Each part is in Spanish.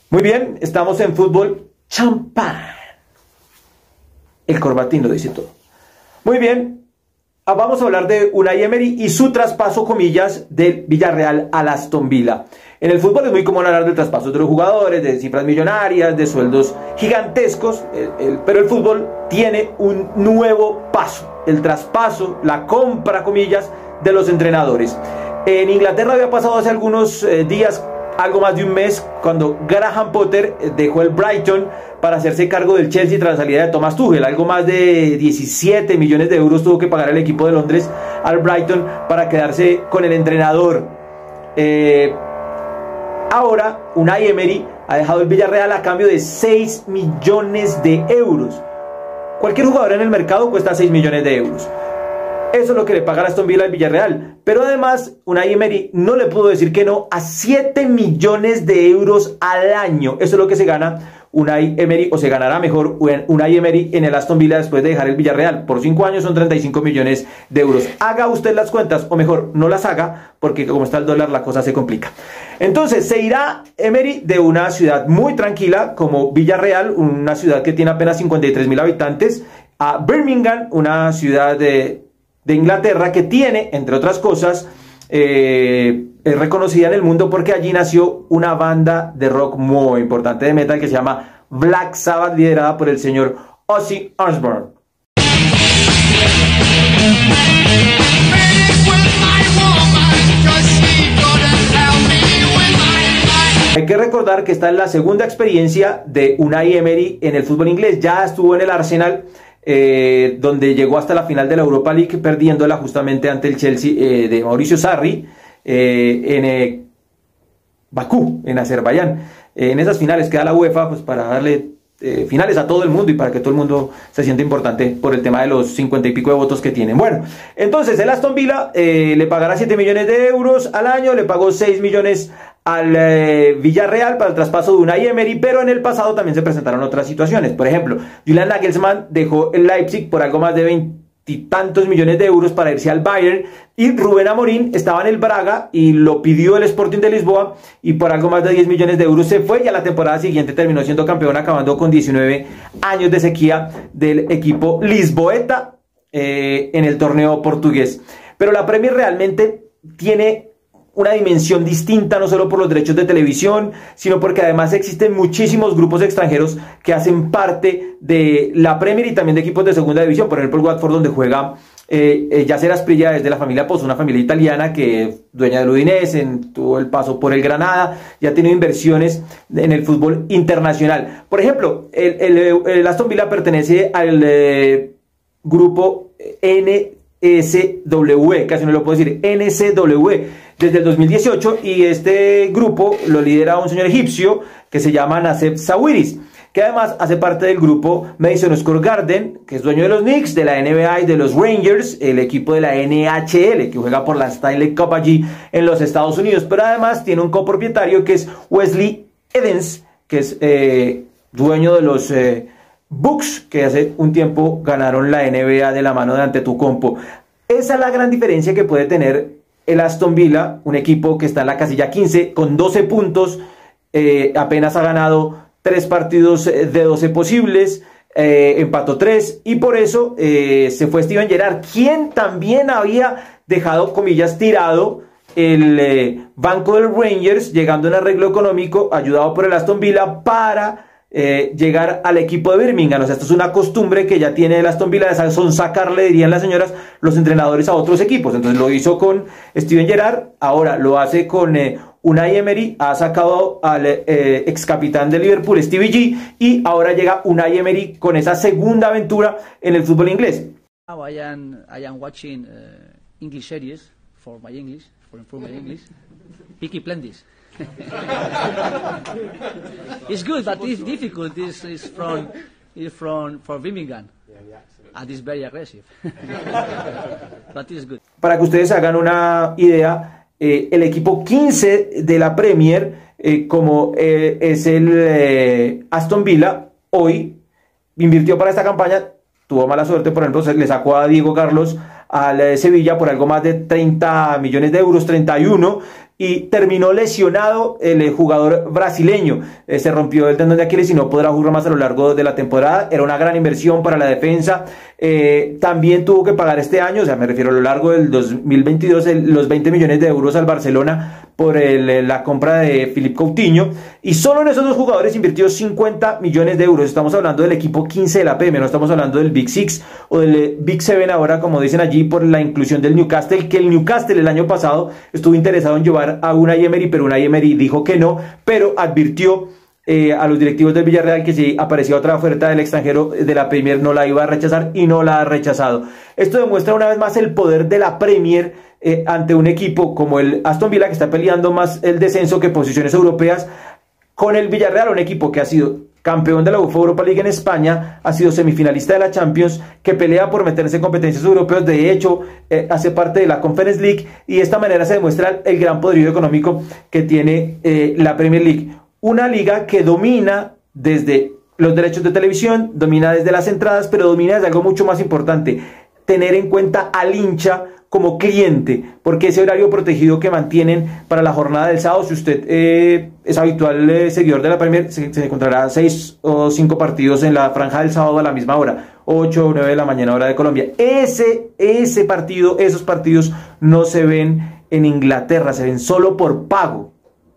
Muy bien, estamos en fútbol champán. El corbatín lo dice todo. Muy bien, vamos a hablar de Unai Emery y su traspaso, comillas, del Villarreal al Aston Villa. En el fútbol es muy común hablar de traspasos de los jugadores, de cifras millonarias, de sueldos gigantescos, pero el fútbol tiene un nuevo paso, el traspaso, la compra, comillas, de los entrenadores. En Inglaterra había pasado hace algunos días, algo más de un mes, cuando Graham Potter dejó el Brighton para hacerse cargo del Chelsea tras la salida de Thomas Tuchel. Algo más de 17 millones de euros tuvo que pagar el equipo de Londres al Brighton para quedarse con el entrenador. Ahora Unai Emery ha dejado el Villarreal a cambio de 6 millones de euros. Cualquier jugador en el mercado cuesta 6 millones de euros. Eso es lo que le paga a Aston Villa al Villarreal. Pero además, Unai Emery no le pudo decir que no a 7 millones de euros al año. Eso es lo que se gana Unai Emery, o se ganará mejor Unai Emery en el Aston Villa después de dejar el Villarreal. Por 5 años son 35 millones de euros. Haga usted las cuentas, o mejor, no las haga, porque como está el dólar la cosa se complica. Entonces, se irá Emery de una ciudad muy tranquila como Villarreal, una ciudad que tiene apenas 53.000 habitantes, a Birmingham, una ciudad de Inglaterra que tiene, entre otras cosas, es reconocida en el mundo porque allí nació una banda de rock muy importante de metal que se llama Black Sabbath, liderada por el señor Ozzy Osbourne. Hay que recordar que esta es la segunda experiencia de Unai Emery en el fútbol inglés. Ya estuvo en el Arsenal, donde llegó hasta la final de la Europa League, perdiéndola justamente ante el Chelsea de Mauricio Sarri en Bakú, en Azerbaiyán. En esas finales queda la UEFA pues, para darle finales a todo el mundo y para que todo el mundo se sienta importante por el tema de los 50 y pico de votos que tienen. Bueno, entonces el Aston Villa le pagará 7 millones de euros al año, le pagó 6 millones al Villarreal para el traspaso de Unai Emery, pero en el pasado también se presentaron otras situaciones. Por ejemplo, Julian Nagelsmann dejó el Leipzig por algo más de 20 y tantos millones de euros para irse al Bayern, y Rubén Amorín estaba en el Braga y lo pidió el Sporting de Lisboa y por algo más de 10 millones de euros se fue, y a la temporada siguiente terminó siendo campeón, acabando con 19 años de sequía del equipo lisboeta en el torneo portugués. Pero la Premier realmente tiene una dimensión distinta, no solo por los derechos de televisión, sino porque además existen muchísimos grupos extranjeros que hacen parte de la Premier y también de equipos de segunda división. Por ejemplo, el Watford, donde juega Yasser Asprilla, es de la familia Pozo, una familia italiana que es dueña del Udinese, tuvo el paso por el Granada, ya ha tenido inversiones en el fútbol internacional. Por ejemplo, el Aston Villa pertenece al grupo NSW, casi no lo puedo decir, NSW, desde el 2018, y este grupo lo lidera un señor egipcio que se llama Nassef Sawiris, que además hace parte del grupo Madison Square Garden, que es dueño de los Knicks, de la NBA y de los Rangers, el equipo de la NHL, que juega por la Stanley Cup allí en los Estados Unidos, pero además tiene un copropietario que es Wesley Evans, que es dueño de los Bucks, que hace un tiempo ganaron la NBA de la mano de Antetokounmpo. Esa es la gran diferencia que puede tener el Aston Villa, un equipo que está en la casilla 15 con 12 puntos, apenas ha ganado 3 partidos de 12 posibles, empató 3, y por eso se fue Steven Gerrard, quien también había dejado, comillas, tirado el banco del Rangers, llegando en arreglo económico, ayudado por el Aston Villa, para llegar al equipo de Birmingham. O sea, esto es una costumbre que ya tiene el Aston Villa, de sonsacar, dirían las señoras, los entrenadores a otros equipos. Entonces lo hizo con Steven Gerrard, ahora lo hace con Unai Emery, ha sacado al ex capitán de Liverpool, Stevie G, y ahora llega Unai Emery con esa segunda aventura en el fútbol inglés. Now I am watching English series for my English, for improve my English. Peaky Blinders. It's good, but it's difficult. This is from Birmingham, and it's very aggressive. But it's good. Para que ustedes hagan una idea, el equipo 15 de la Premier, como es el Aston Villa, hoy invirtió para esta campaña, tuvo mala suerte, por ejemplo, le sacó a Diego Carlos al Sevilla por algo más de 30 millones de euros, 31, y terminó lesionado el jugador brasileño. Se rompió el tendón de Aquiles y no podrá jugar más a lo largo de la temporada. Era una gran inversión para la defensa. También tuvo que pagar este año, o sea, me refiero a lo largo del 2022, los 20 millones de euros al Barcelona por la compra de Philippe Coutinho, y solo en esos dos jugadores invirtió 50 millones de euros. Estamos hablando del equipo 15 de la Premier, no estamos hablando del Big Six o del Big Seven ahora, como dicen allí, por la inclusión del Newcastle, que el Newcastle el año pasado estuvo interesado en llevar a Unai Emery, pero Unai Emery dijo que no, pero advirtió a los directivos del Villarreal que si aparecía otra oferta del extranjero de la Premier no la iba a rechazar, y no la ha rechazado. Esto demuestra una vez más el poder de la Premier ante un equipo como el Aston Villa, que está peleando más el descenso que posiciones europeas, con el Villarreal, un equipo que ha sido campeón de la UEFA Europa League en España, ha sido semifinalista de la Champions, que pelea por meterse en competencias europeas, de hecho hace parte de la Conference League, y de esta manera se demuestra el gran poderío económico que tiene la Premier League, una liga que domina desde los derechos de televisión, domina desde las entradas, pero domina desde algo mucho más importante: tener en cuenta al hincha como cliente, porque ese horario protegido que mantienen para la jornada del sábado, si usted es habitual seguidor de la Premier, se encontrará 6 o 5 partidos en la franja del sábado a la misma hora, 8 o 9 de la mañana hora de Colombia. Esos partidos no se ven en Inglaterra, se ven solo por pago,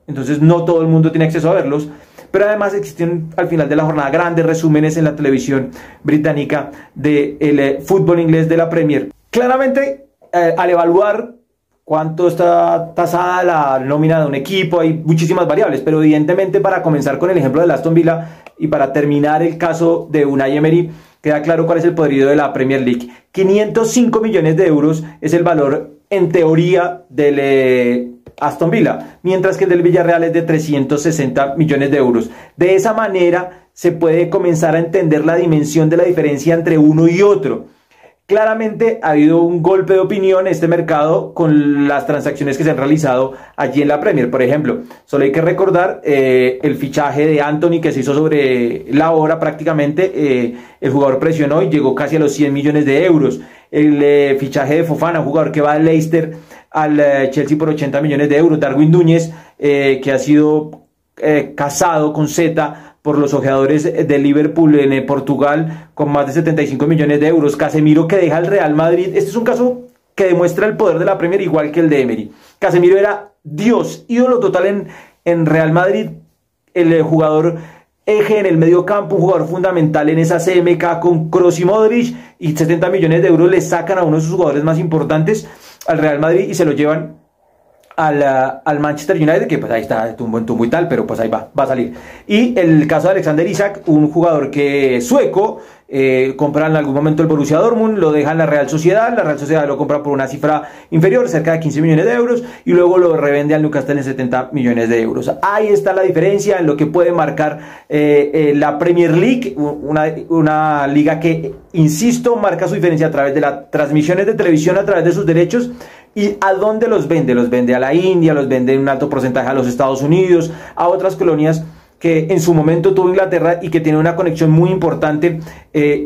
entonces no todo el mundo tiene acceso a verlos. Pero además existen al final de la jornada grandes resúmenes en la televisión británica del fútbol inglés de la Premier. Claramente, al evaluar cuánto está tasada la nómina de un equipo, hay muchísimas variables, pero evidentemente, para comenzar con el ejemplo del Aston Villa y para terminar el caso de Unai Emery, queda claro cuál es el poderío de la Premier League. 505 millones de euros es el valor en teoría del Aston Villa, mientras que el del Villarreal es de 360 millones de euros. De esa manera se puede comenzar a entender la dimensión de la diferencia entre uno y otro. Claramente ha habido un golpe de opinión en este mercado con las transacciones que se han realizado allí en la Premier. Por ejemplo, solo hay que recordar el fichaje de Antony, que se hizo sobre la hora prácticamente. El jugador presionó y llegó casi a los 100 millones de euros. El fichaje de Fofana, un jugador que va del Leicester al Chelsea por 80 millones de euros. Darwin Núñez, que ha sido casado con Z por los ojeadores de Liverpool en Portugal, con más de 75 millones de euros. Casemiro, que deja el Real Madrid. Este es un caso que demuestra el poder de la Premier, igual que el de Emery. Casemiro era Dios, ídolo total en Real Madrid, el jugador eje en el medio campo, un jugador fundamental en esa CMK con Kroos y Modric, y 70 millones de euros le sacan a uno de sus jugadores más importantes al Real Madrid y se lo llevan al Manchester United, que pues ahí está tumbo en tumbo y tal, pero pues ahí va a salir. Y el caso de Alexander Isak, un jugador que sueco, compran en algún momento el Borussia Dortmund, lo dejan la Real Sociedad lo compra por una cifra inferior, cerca de 15 millones de euros, y luego lo revende al Newcastle en 70 millones de euros. Ahí está la diferencia en lo que puede marcar la Premier League, una liga que, insisto, marca su diferencia a través de las transmisiones de televisión, a través de sus derechos. ¿Y a dónde los vende? Los vende a la India, los vende en un alto porcentaje a los Estados Unidos, a otras colonias que en su momento tuvo Inglaterra y que tiene una conexión muy importante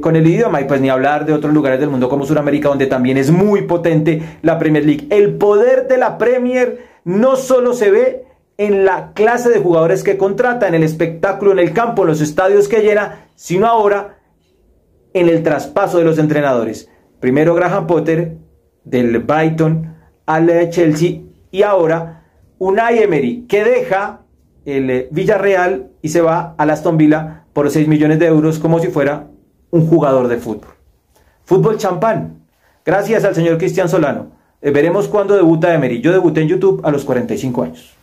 con el idioma, y pues ni hablar de otros lugares del mundo como Sudamérica, donde también es muy potente la Premier League. El poder de la Premier no solo se ve en la clase de jugadores que contrata, en el espectáculo, en el campo, en los estadios que llena, sino ahora en el traspaso de los entrenadores. Primero Graham Potter del Brighton al Chelsea, y ahora Unai Emery, que deja el Villarreal y se va al Aston Villa por 6 millones de euros como si fuera un jugador de fútbol. Fútbol champán, gracias al señor Cristian Solano. Veremos cuándo debuta Emery. Yo debuté en YouTube a los 45 años.